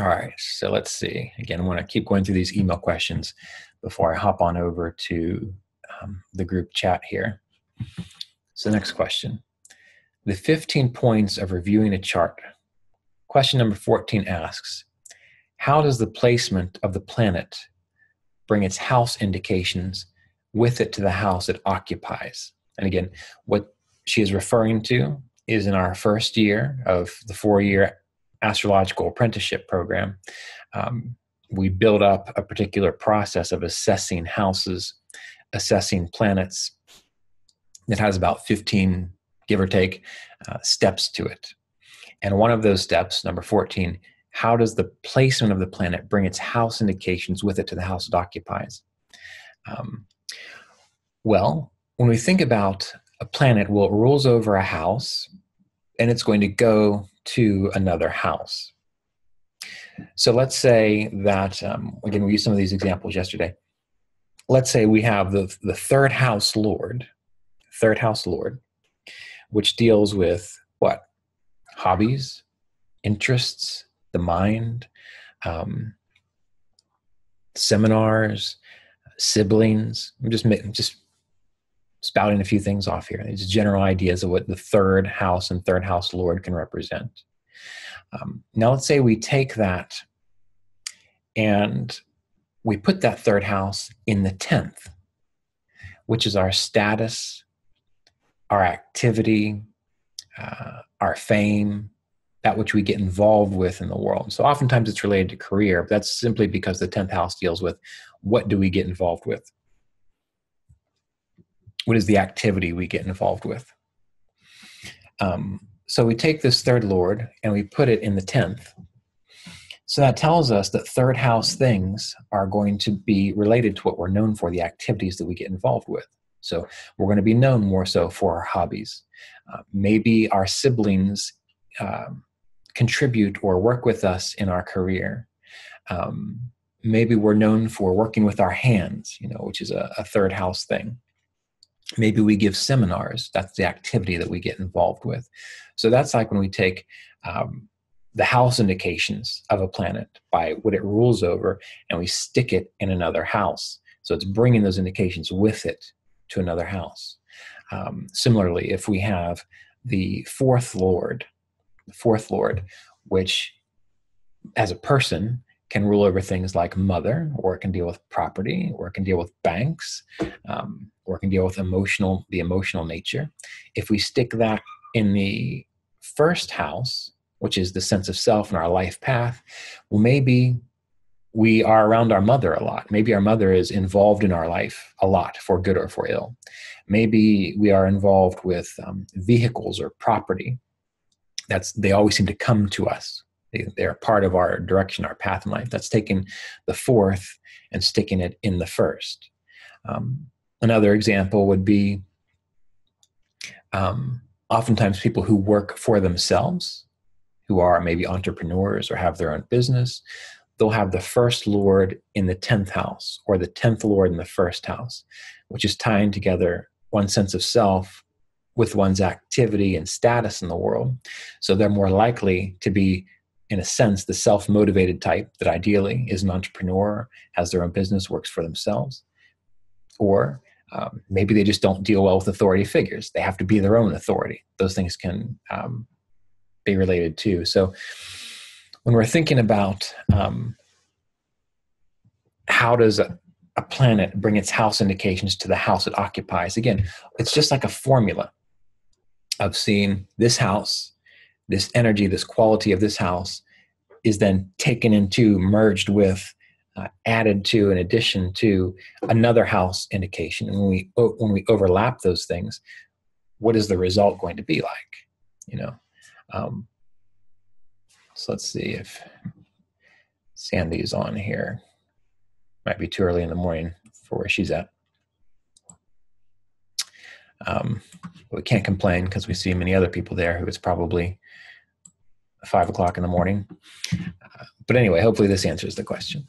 All right, so let's see. Again, I want to keep going through these email questions before I hop on over to the group chat here. So next question. The 15 points of reviewing a chart. Question number 14 asks, how does the placement of the planet bring its house indications with it to the house it occupies? And again, what she is referring to is in our first year of the 4-year astrological apprenticeship program, we build up a particular process of assessing houses, assessing planets that has about 15, give or take, steps to it. And one of those steps, number 14, how does the placement of the planet bring its house indications with it to the house it occupies? Well, when we think about a planet, well, it rules over a house, and it's going to go to another house. So let's say that, again, we used some of these examples yesterday. Let's say we have the third house Lord, which deals with what? Hobbies, interests, the mind, seminars, siblings. I'm just spouting a few things off here. These general ideas of what the third house and third house Lord can represent. Now let's say we take that and we put that third house in the 10th, which is our status, our activity, our fame, that which we get involved with in the world. So oftentimes it's related to career, but that's simply because the 10th house deals with what do we get involved with? What is the activity we get involved with? So we take this third Lord and we put it in the 10th. So that tells us that third house things are going to be related to what we're known for, the activities that we get involved with. So we're going to be known more so for our hobbies. Maybe our siblings contribute or work with us in our career. Maybe we're known for working with our hands, which is a third house thing. Maybe we give seminars. That's the activity that we get involved with. So that's like when we take the house indications of a planet by what it rules over and we stick it in another house. So it's bringing those indications with it to another house. Similarly, if we have the fourth Lord, which as a person can rule over things like mother, or it can deal with property, or it can deal with banks, or it can deal with the emotional nature. If we stick that in the first house, which is the sense of self and our life path, well, maybe we are around our mother a lot. Maybe our mother is involved in our life a lot, for good or for ill. Maybe we are involved with vehicles or property. They always seem to come to us. They're part of our direction, our path in life. That's taking the fourth and sticking it in the first. Another example would be oftentimes people who work for themselves, who are maybe entrepreneurs or have their own business, they'll have the first Lord in the 10th house or the 10th Lord in the first house, which is tying together one's sense of self with one's activity and status in the world. So they're more likely to be, in a sense, the self-motivated type that ideally is an entrepreneur, has their own business, works for themselves. Or maybe they just don't deal well with authority figures. They have to be their own authority. Those things can be related too. So when we're thinking about how does a planet bring its house indications to the house it occupies, again, it's just like a formula of seeing this house, this energy, this quality of this house is then taken into, merged with, added to, in addition to another house indication. And when we overlap those things, what is the result going to be like? So let's see if Sandy's on here. Might be too early in the morning for where she's at. We can't complain because we see many other people there who it's probably 5 o'clock in the morning. But anyway, hopefully this answers the question.